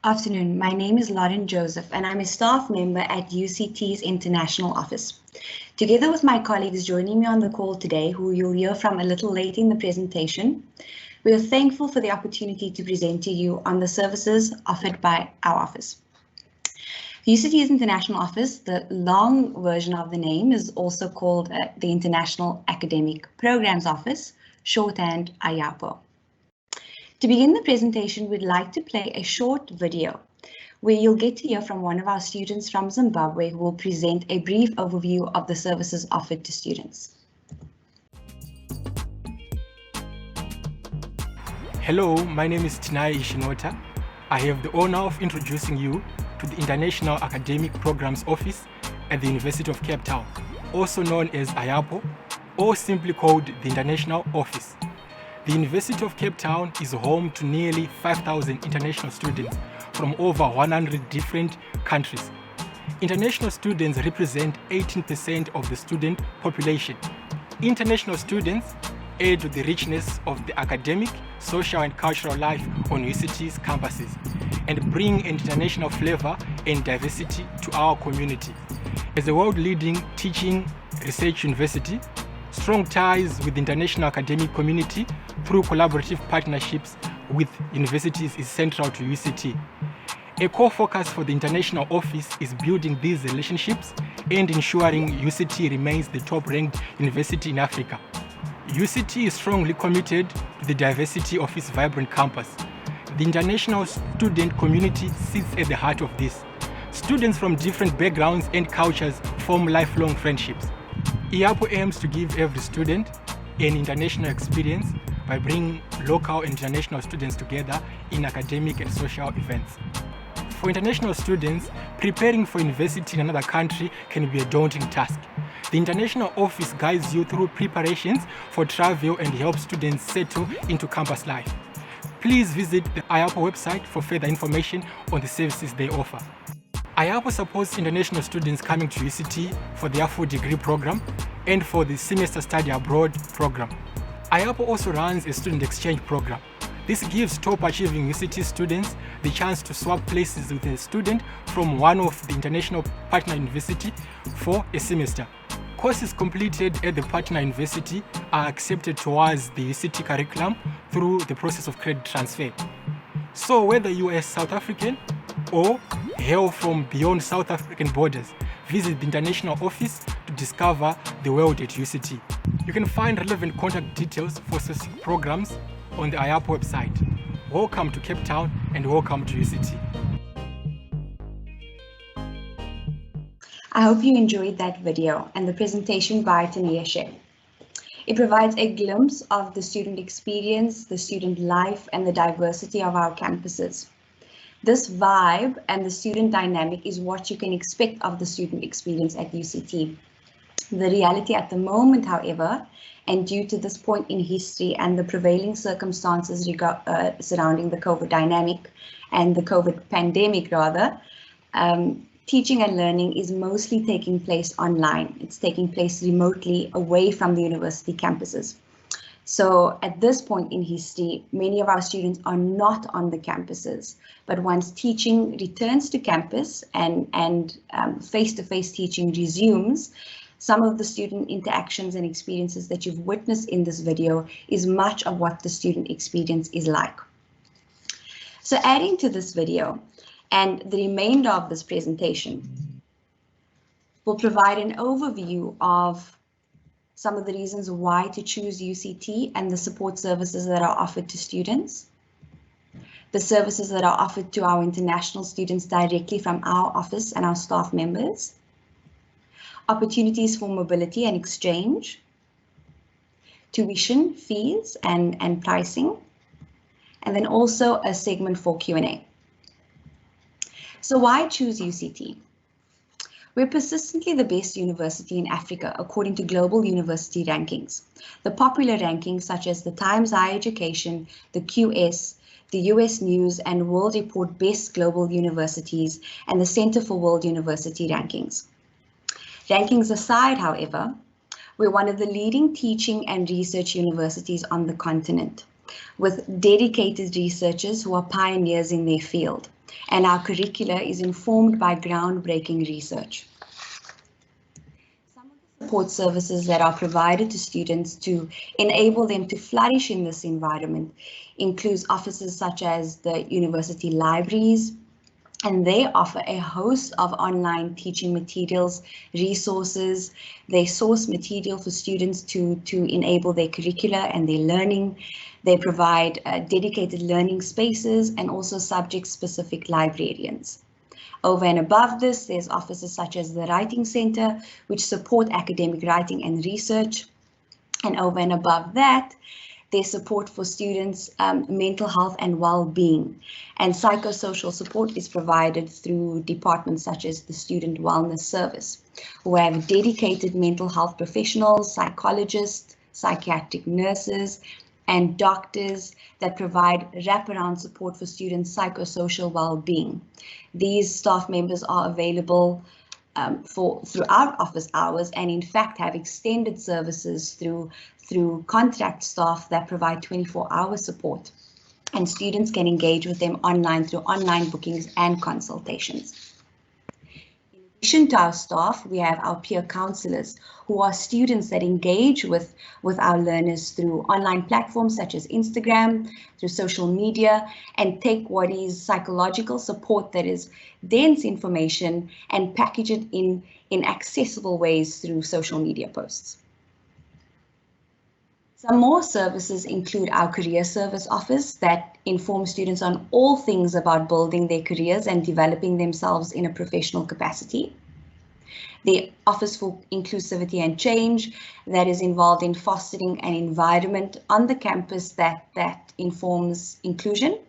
Afternoon, my name is Lauren Joseph and I'm a staff member at UCT's International Office. Together with my colleagues joining me on the call today, who you'll hear from a little later in the presentation, we are thankful for the opportunity to present to you on the services offered by our office. UCT's International Office, the long version of the name, is also called the International Academic Programs Office, shorthand IAPO. To begin the presentation, we'd like to play a short video where you'll get to hear from one of our students from Zimbabwe who will present a brief overview of the services offered to students. Hello, my name is Tinai Ishinota. I have the honor of introducing you to the International Academic Programs Office at the University of Cape Town, also known as IAPO, or simply called the International Office. The University of Cape Town is home to nearly 5,000 international students from over 100 different countries. International students represent 18% of the student population. International students add to the richness of the academic, social and cultural life on UCT's campuses and bring international flavor and diversity to our community. As a world-leading teaching research university, strong ties with the international academic community through collaborative partnerships with universities is central to UCT. A core focus for the International Office is building these relationships and ensuring UCT remains the top-ranked university in Africa. UCT is strongly committed to the diversity of its vibrant campus. The international student community sits at the heart of this. Students from different backgrounds and cultures form lifelong friendships. IAPO aims to give every student an international experience by bringing local and international students together in academic and social events. For international students, preparing for university in another country can be a daunting task. The International Office guides you through preparations for travel and helps students settle into campus life. Please visit the IAPO website for further information on the services they offer. IAPO supports international students coming to UCT for their full degree program and for the semester study abroad program. IAPO also runs a student exchange program. This gives top achieving UCT students the chance to swap places with a student from one of the international partner university for a semester. Courses completed at the partner university are accepted towards the UCT curriculum through the process of credit transfer. So whether you are a South African or hail from beyond South African borders, visit the International Office to discover the world at UCT. You can find relevant contact details for such programs on the IAPO website. Welcome to Cape Town and welcome to UCT. I hope you enjoyed that video and the presentation by Tanisha. It provides a glimpse of the student experience, the student life, and the diversity of our campuses. This vibe and the student dynamic is what you can expect of the student experience at UCT. The reality at the moment, however, and due to this point in history and the prevailing circumstances surrounding the COVID dynamic and the COVID pandemic rather, teaching and learning is mostly taking place online. It's taking place remotely away from the university campuses. So at this point in history, many of our students are not on the campuses, but once teaching returns to campus and face-to-face teaching resumes, some of the student interactions and experiences that you've witnessed in this video is much of what the student experience is like. So adding to this video and the remainder of this presentation will provide an overview of some of the reasons why to choose UCT and the support services that are offered to students, the services that are offered to our international students directly from our office and our staff members, opportunities for mobility and exchange, tuition, fees and pricing, and then also a segment for Q&A. So why choose UCT? We're persistently the best university in Africa according to global university rankings. The popular rankings such as the Times Higher Education, the QS, the US News and World Report Best Global Universities, and the Center for World University Rankings. Rankings aside, however, we're one of the leading teaching and research universities on the continent, with dedicated researchers who are pioneers in their field. and our curricula is informed by groundbreaking research. Some of the support services that are provided to students to enable them to flourish in this environment includes offices such as the university libraries, and they offer a host of online teaching materials, resources. They source material for students to enable their curricula and their learning. They provide dedicated learning spaces and also subject-specific librarians. Over and above this, there's offices such as the Writing Center, which support academic writing and research. And over and above that, their support for students' mental health and well-being. And psychosocial support is provided through departments such as the Student Wellness Service, who have dedicated mental health professionals, psychologists, psychiatric nurses, and doctors that provide wraparound support for students' psychosocial well-being. These staff members are available throughout office hours, and in fact have extended services through contract staff that provide 24-hour support, and students can engage with them online through online bookings and consultations. In addition to our staff, we have our peer counselors, who are students that engage with our learners through online platforms such as Instagram, through social media, and take what is psychological support that is dense information and package it in accessible ways through social media posts. Some more services include our career service office that informs students on all things about building their careers and developing themselves in a professional capacity. The Office for Inclusivity and Change that is involved in fostering an environment on the campus that informs inclusion.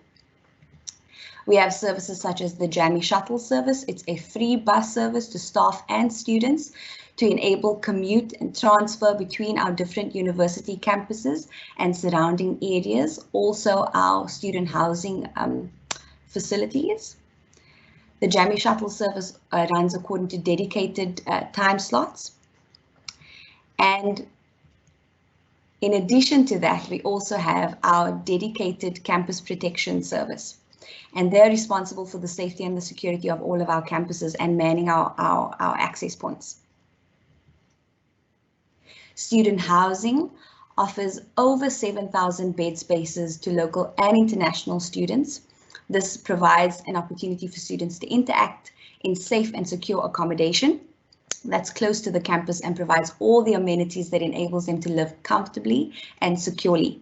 We have services such as the Jammy Shuttle service. It's a free bus service to staff and students to enable commute and transfer between our different university campuses and surrounding areas, also our student housing facilities. The Jammy Shuttle service runs according to dedicated time slots. And in addition to that, we also have our dedicated campus protection service. And they're responsible for the safety and the security of all of our campuses and manning our access points. Student housing offers over 7,000 bed spaces to local and international students. This provides an opportunity for students to interact in safe and secure accommodation that's close to the campus and provides all the amenities that enables them to live comfortably and securely.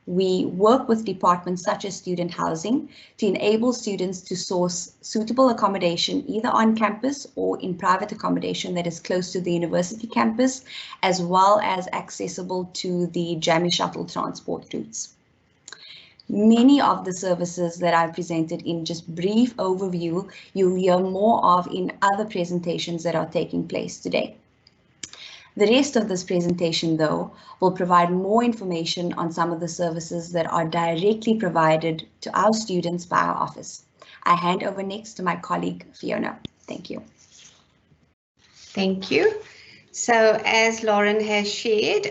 We work with departments such as student housing to enable students to source suitable accommodation either on campus or in private accommodation that is close to the university campus, as well as accessible to the Jammy Shuttle transport routes. Many of the services that I've presented in just brief overview, you'll hear more of in other presentations that are taking place today. The rest of this presentation, though, will provide more information on some of the services that are directly provided to our students by our office. I hand over next to my colleague, Fiona. Thank you. Thank you. So as Lauren has shared,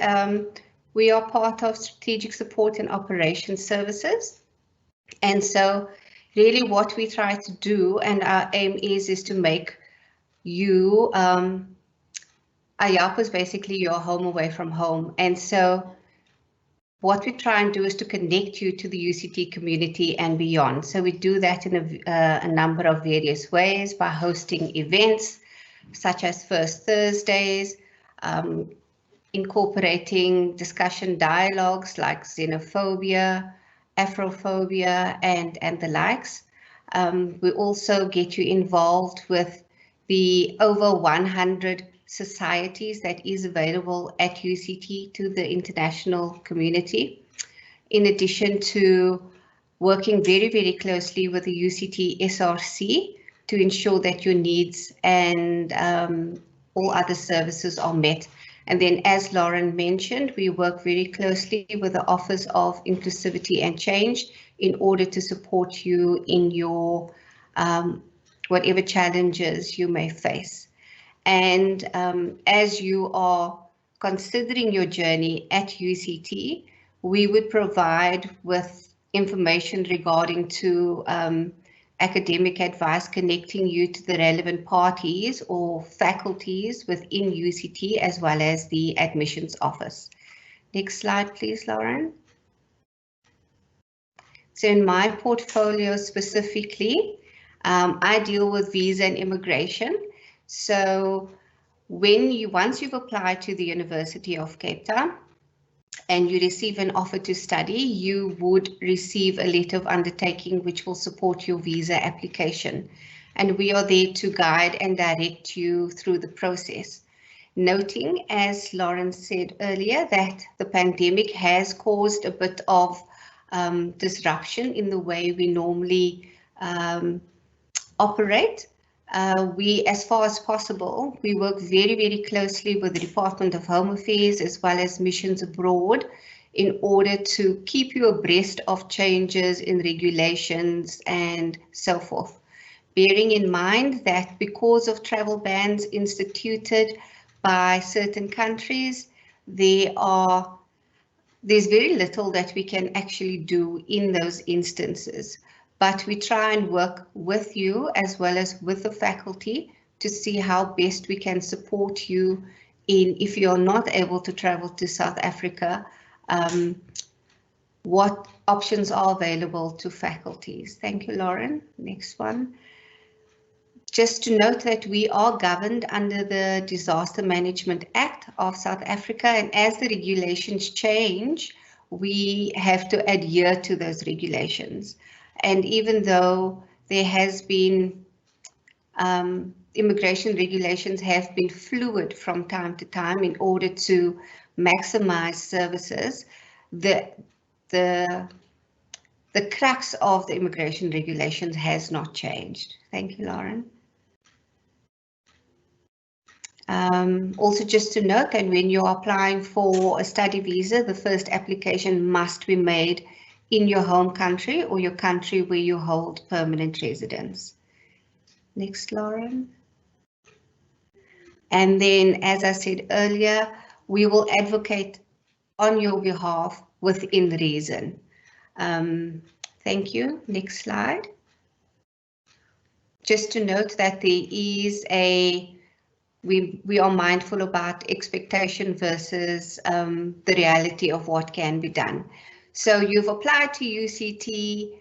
we are part of Strategic Support and Operations Services. And so really what we try to do, and our aim is to make you IAPO is basically your home away from home. And so what we try and do is to connect you to the UCT community and beyond. So we do that in a number of various ways by hosting events such as First Thursdays, incorporating discussion dialogues like xenophobia, Afrophobia, and the likes. We also get you involved with the over 100 societies that is available at UCT to the international community, in addition to working very, very closely with the UCT SRC to ensure that your needs and all other services are met. And then, as Lauren mentioned, we work very closely with the Office of Inclusivity and Change in order to support you in your whatever challenges you may face. And as you are considering your journey at UCT, we would provide with information regarding to academic advice connecting you to the relevant parties or faculties within UCT as well as the admissions office. Next slide, please, Lauren. So in my portfolio specifically, I deal with visa and immigration. So once you've applied to the University of Cape Town and you receive an offer to study, you would receive a letter of undertaking which will support your visa application. And we are there to guide and direct you through the process. Noting, as Lauren said earlier, that the pandemic has caused a bit of disruption in the way we normally operate. We, as far as possible, we work very, very closely with the Department of Home Affairs as well as missions abroad in order to keep you abreast of changes in regulations and so forth. Bearing in mind that because of travel bans instituted by certain countries, there's very little that we can actually do in those instances. But we try and work with you as well as with the faculty to see how best we can support you in, if you're not able to travel to South Africa, what options are available to faculties. Thank you, Lauren. Next one. Just to note that we are governed under the Disaster Management Act of South Africa, and as the regulations change, we have to adhere to those regulations. And even though there has been immigration regulations have been fluid from time to time in order to maximize services, the crux of the immigration regulations has not changed. Thank you, Lauren. Also, just to note that when you're applying for a study visa, the first application must be made in your home country or your country where you hold permanent residence. Next, Lauren. And then, as I said earlier, we will advocate on your behalf within reason. Thank you. Next slide. Just to note that there is we are mindful about expectation versus the reality of what can be done. So you've applied to UCT,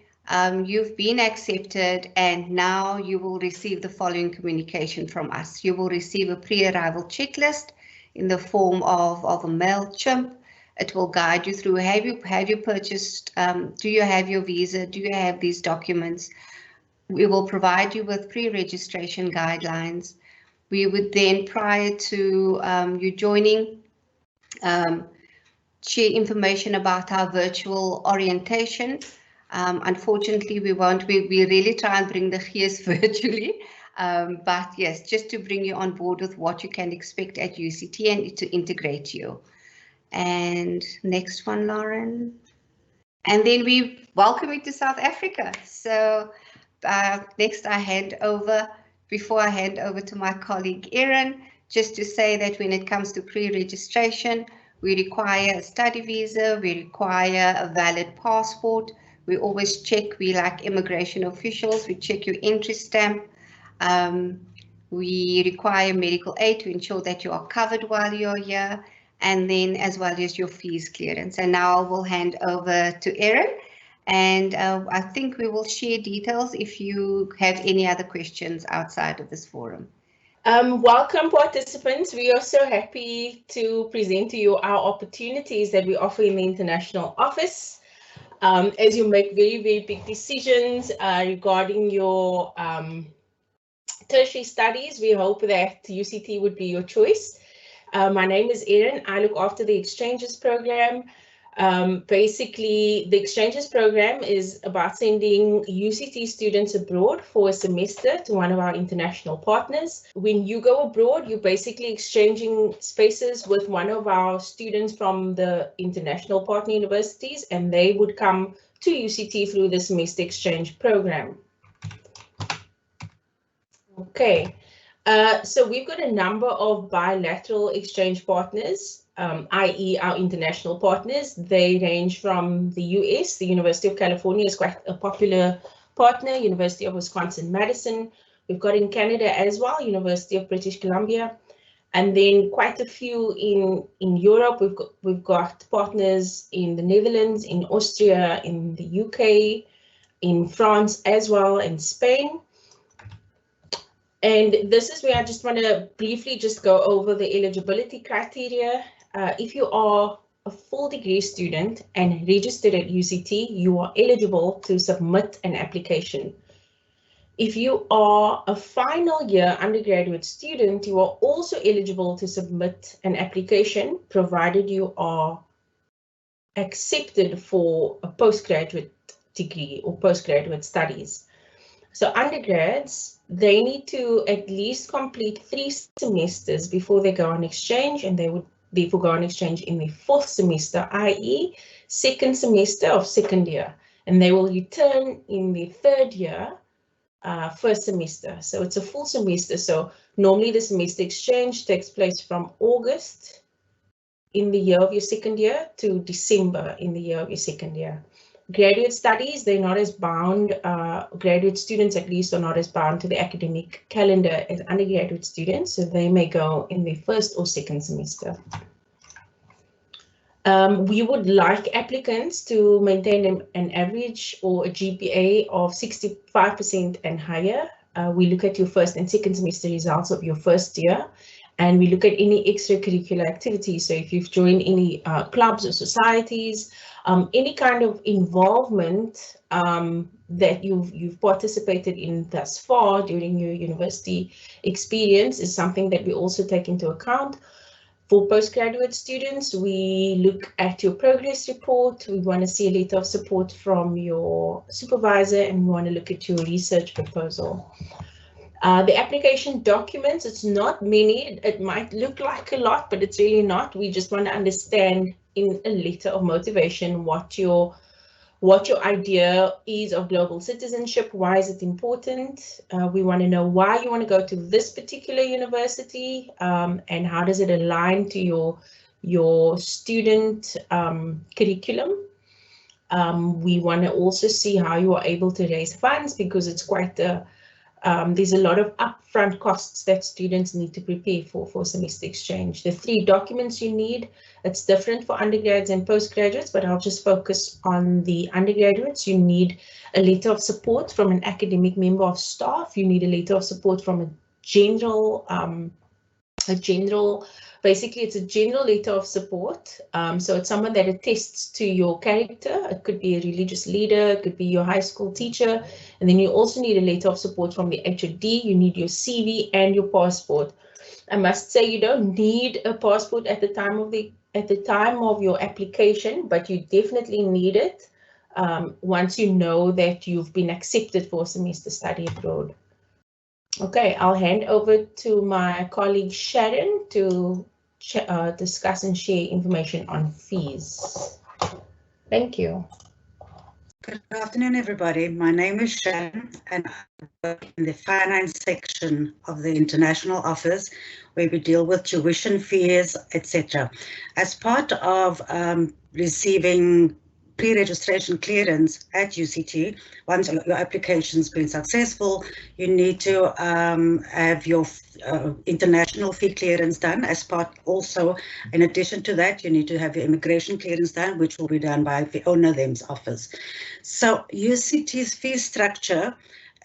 you've been accepted, and now you will receive the following communication from us. You will receive a pre-arrival checklist in the form of a MailChimp. It will guide you through, have you purchased, do you have your visa, do you have these documents? We will provide you with pre-registration guidelines. We would then, prior to you joining, share information about our virtual orientation. Unfortunately, we won't. We really try and bring the gees virtually. But yes, just to bring you on board with what you can expect at UCT and to integrate you. And next one, Lauren. And then we welcome you to South Africa. So next I hand over, before I hand over to my colleague Erin, just to say that when it comes to pre-registration, we require a study visa, we require a valid passport. We always check, we like immigration officials, we check your entry stamp. We require medical aid to ensure that you are covered while you're here, and then as well as your fees clearance. And now I will hand over to Erin, and I think we will share details if you have any other questions outside of this forum. Welcome, participants. We are so happy to present to you our opportunities that we offer in the international office. As you make very, very big decisions regarding your tertiary studies, we hope that UCT would be your choice. My name is Erin. I look after the exchanges program. Basically, the exchanges program is about sending UCT students abroad for a semester to one of our international partners. When you go abroad, you're basically exchanging spaces with one of our students from the international partner universities, and they would come to UCT through the semester exchange program. Okay, so we've got a number of bilateral exchange partners. I.e. our international partners. They range from the US. The University of California is quite a popular partner, University of Wisconsin-Madison. We've got in Canada as well, University of British Columbia. And then quite a few in Europe. We've got partners in the Netherlands, in Austria, in the UK, in France as well, and Spain. And this is where I just want to briefly just go over the eligibility criteria. If you are a full degree student and registered at UCT, you are eligible to submit an application. If you are a final year undergraduate student, you are also eligible to submit an application, provided you are accepted for a postgraduate degree or postgraduate studies. So undergrads, they need to at least complete 3 semesters before they go on exchange, and they would therefore go on exchange in the 4th semester, i.e. 2nd semester of 2nd year, and they will return in the 3rd year, 1st semester. So it's a full semester. So normally the semester exchange takes place from August in the year of your 2nd year to December in the year of your 2nd year. Graduate studies, they're not as bound, graduate students at least are not as bound to the academic calendar as undergraduate students, so they may go in the 1st or 2nd semester. We would like applicants to maintain an average or a GPA of 65% and higher. We look at your 1st and 2nd semester results of your 1st year, and we look at any extracurricular activities. So if you've joined any clubs or societies, any kind of involvement that you've participated in thus far during your university experience is something that we also take into account. For postgraduate students, we look at your progress report. We want to see a letter of support from your supervisor, and we want to look at your research proposal. The application documents, it's not many. It might look like a lot, but it's really not. We just want to understand in a letter of motivation what your idea is of global citizenship. Why is it important? We want to know why you want to go to this particular university, and how does it align to your student curriculum. We want to also see how you are able to raise funds, because it's quite there's a lot of upfront costs that students need to prepare for semester exchange. The 3 documents you need, it's different for undergrads and postgraduates, but I'll just focus on the undergraduates. You need a letter of support from an academic member of staff. You need a letter of support from a general, basically it's a general letter of support. So it's someone that attests to your character. It could be a religious leader, it could be your high school teacher. And then you also need a letter of support from the HOD. You need your CV and your passport. I must say you don't need a passport at the time of your application, but you definitely need it once you know that you've been accepted for a semester study abroad. Okay, I'll hand over to my colleague Sharon to discuss and share information on fees. Thank you. Good afternoon, everybody. My name is Sharon, and I work in the finance section of the international office, where we deal with tuition fees, etc. As part of receiving pre-registration clearance at UCT, once your application's been successful, you need to have your international fee clearance done. As part also, in addition to that, you need to have your immigration clearance done, which will be done by the owner them's office. So UCT's fee structure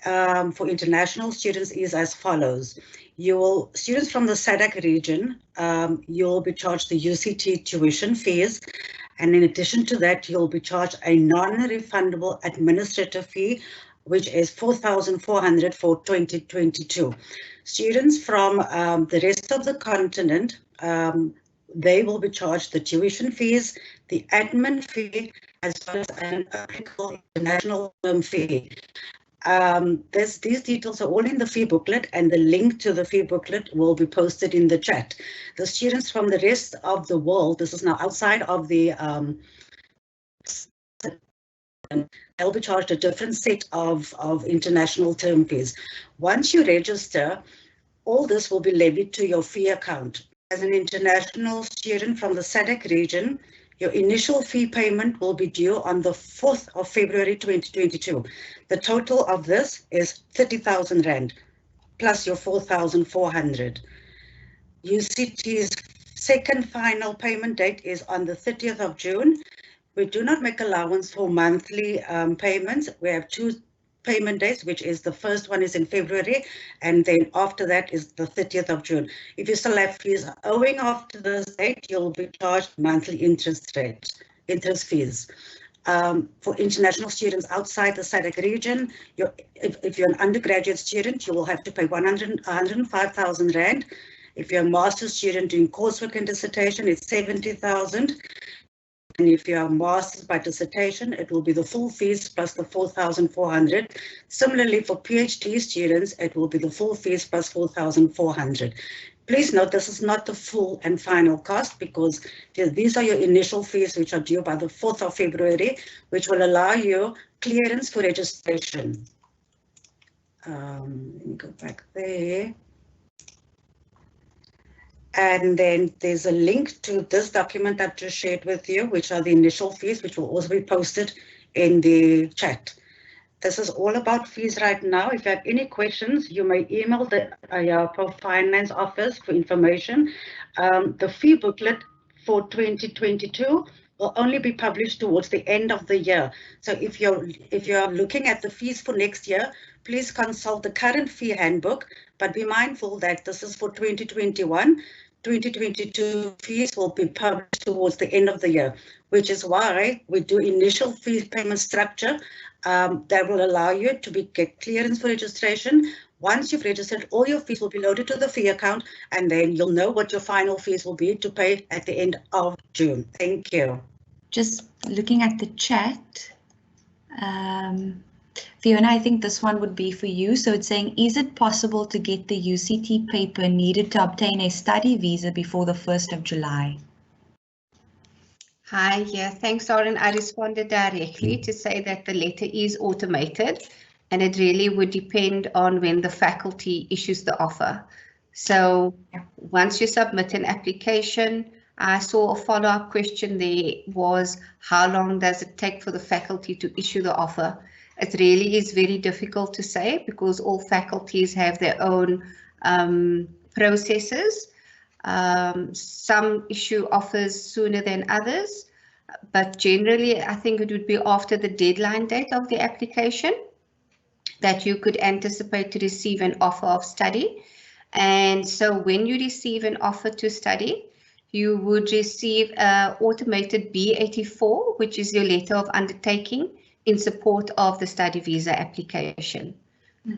for international students is as follows. Students from the SADC region, you'll be charged the UCT tuition fees. And in addition to that, you'll be charged a non-refundable administrative fee, which is 4,400 for 2022. Students from the rest of the continent, they will be charged the tuition fees, the admin fee, as well as an applicable international term fee. These details are all in the fee booklet, and the link to the fee booklet will be posted in the chat. The students from the rest of the world, this is now outside of the they'll be charged a different set of international term fees. Once you register, all this will be levied to your fee account. As an international student from the SADC region, your initial fee payment will be due on the 4th of February 2022. The total of this is 30,000 Rand plus your 4,400. UCT's second final payment date is on the 30th of June. We do not make allowance for monthly payments. We have two payment dates, which is the first one is in February, and then after that is the 30th of June. If you still have fees owing after this date, you'll be charged monthly interest fees. For international students outside the SADC region, if you're an undergraduate student, you will have to pay 105,000 Rand. If you're a master's student doing coursework and dissertation, it's 70,000. And if you are a master's by dissertation, it will be the full fees plus the 4,400. Similarly, for PhD students, it will be the full fees plus 4,400. Please note this is not the full and final cost, because these are your initial fees which are due by the 4th of February, which will allow you clearance for registration. Let me go back there. And then there's a link to this document I've just shared with you, which are the initial fees, which will also be posted in the chat. This is all about fees right now. If you have any questions, you may email the IAPO Finance Office for information. The fee booklet for 2022 will only be published towards the end of the year. So if you're looking at the fees for next year, please consult the current fee handbook, but be mindful that this is for 2021. 2022 fees will be published towards the end of the year, which is why we do initial fee payment structure that will allow you to get clearance for registration. Once you've registered, all your fees will be loaded to the fee account, and then you'll know what your final fees will be to pay at the end of June. Thank you. Just looking at the chat, Fiona, I think this one would be for you. So it's saying, is it possible to get the UCT paper needed to obtain a study visa before the 1st of July? Hi, yeah, thanks, Lauren. I responded directly to say that the letter is automated, and it really would depend on when the faculty issues the offer. So once you submit an application, I saw a follow-up question there was, how long does it take for the faculty to issue the offer? It really is very difficult to say, because all faculties have their own processes. Some issue offers sooner than others, but generally I think it would be after the deadline date of the application that you could anticipate to receive an offer of study. And so when you receive an offer to study, you would receive an automated B84, which is your letter of undertaking in support of the study visa application.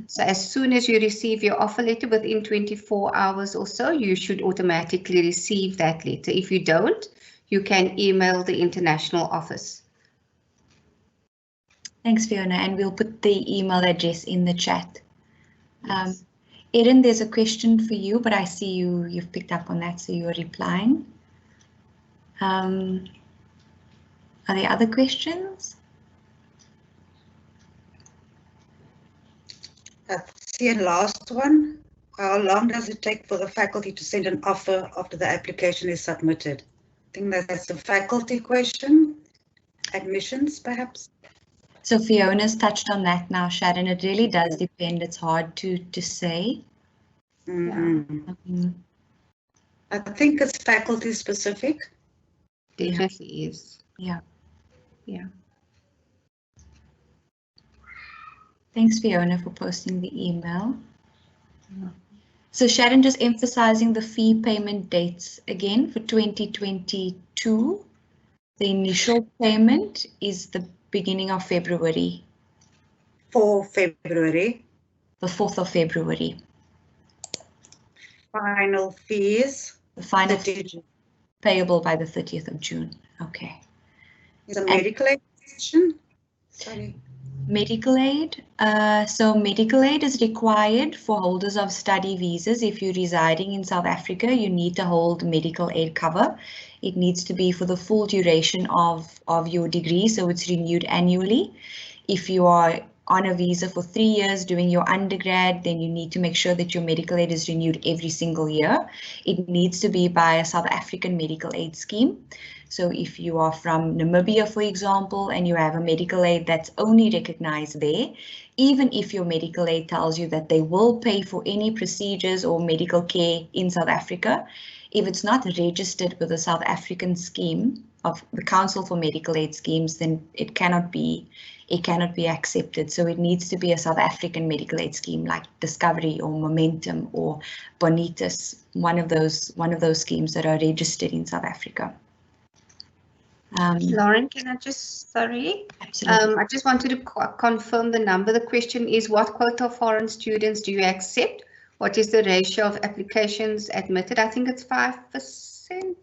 So as soon as you receive your offer letter, within 24 hours or so, you should automatically receive that letter. If you don't, you can email the international office. Thanks, Fiona, and we'll put the email address in the chat. Yes. Erin, there's a question for you, but I see you've picked up on that, so you're replying. Are there other questions? Let's see, and last one. How long does it take for the faculty to send an offer after the application is submitted? I think that's a faculty question. Admissions, perhaps? So Fiona's touched on that now, Sharon. It really does depend. It's hard to say. Mm-hmm. I think it's faculty specific. Definitely is. Yeah. Yeah. Thanks, Fiona, for posting the email. So Sharon, just emphasizing the fee payment dates again for 2022. The initial payment is the beginning of February. 4 February. The 4th of February. Final fees. The final fee payable by the 30th of June. Okay. Is a medical aid question? Sorry. Medical aid. So medical aid is required for holders of study visas. If you're residing in South Africa, you need to hold medical aid cover. It needs to be for the full duration of your degree, so it's renewed annually. If you are on a visa for 3 years doing your undergrad, then you need to make sure that your medical aid is renewed every single year. It needs to be by a South African medical aid scheme. So if you are from Namibia, for example, and you have a medical aid that's only recognized there, even if your medical aid tells you that they will pay for any procedures or medical care in South Africa, if it's not registered with the South African scheme of the Council for Medical Aid Schemes, then it cannot be accepted. So it needs to be a South African medical aid scheme like Discovery or Momentum or Bonitas, one of those schemes that are registered in South Africa. Lauren, can I just, sorry? Absolutely. I just wanted to confirm the number. The question is, what quota of foreign students do you accept? What is the ratio of applications admitted? I think it's 5%.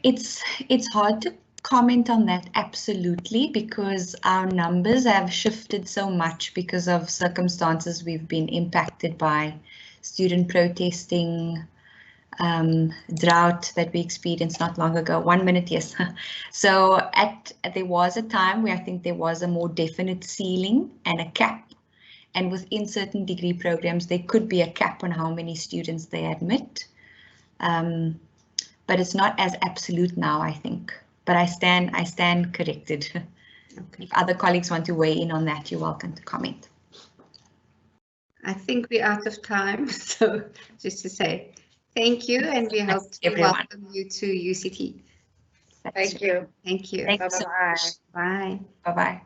It's hard to comment on that absolutely, because our numbers have shifted so much because of circumstances we've been impacted by, student protesting, drought that we experienced not long ago. 1 minute, yes. So there was a time where I think there was a more definite ceiling and a cap, and within certain degree programs there could be a cap on how many students they admit. But it's not as absolute now, I think. But I stand corrected. Okay. If other colleagues want to weigh in on that, you're welcome to comment. I think we're out of time, so just to say thank you, and we hope to welcome you to UCT. Thank you. Thank you. Thank you. Bye-bye. Bye. Bye-bye.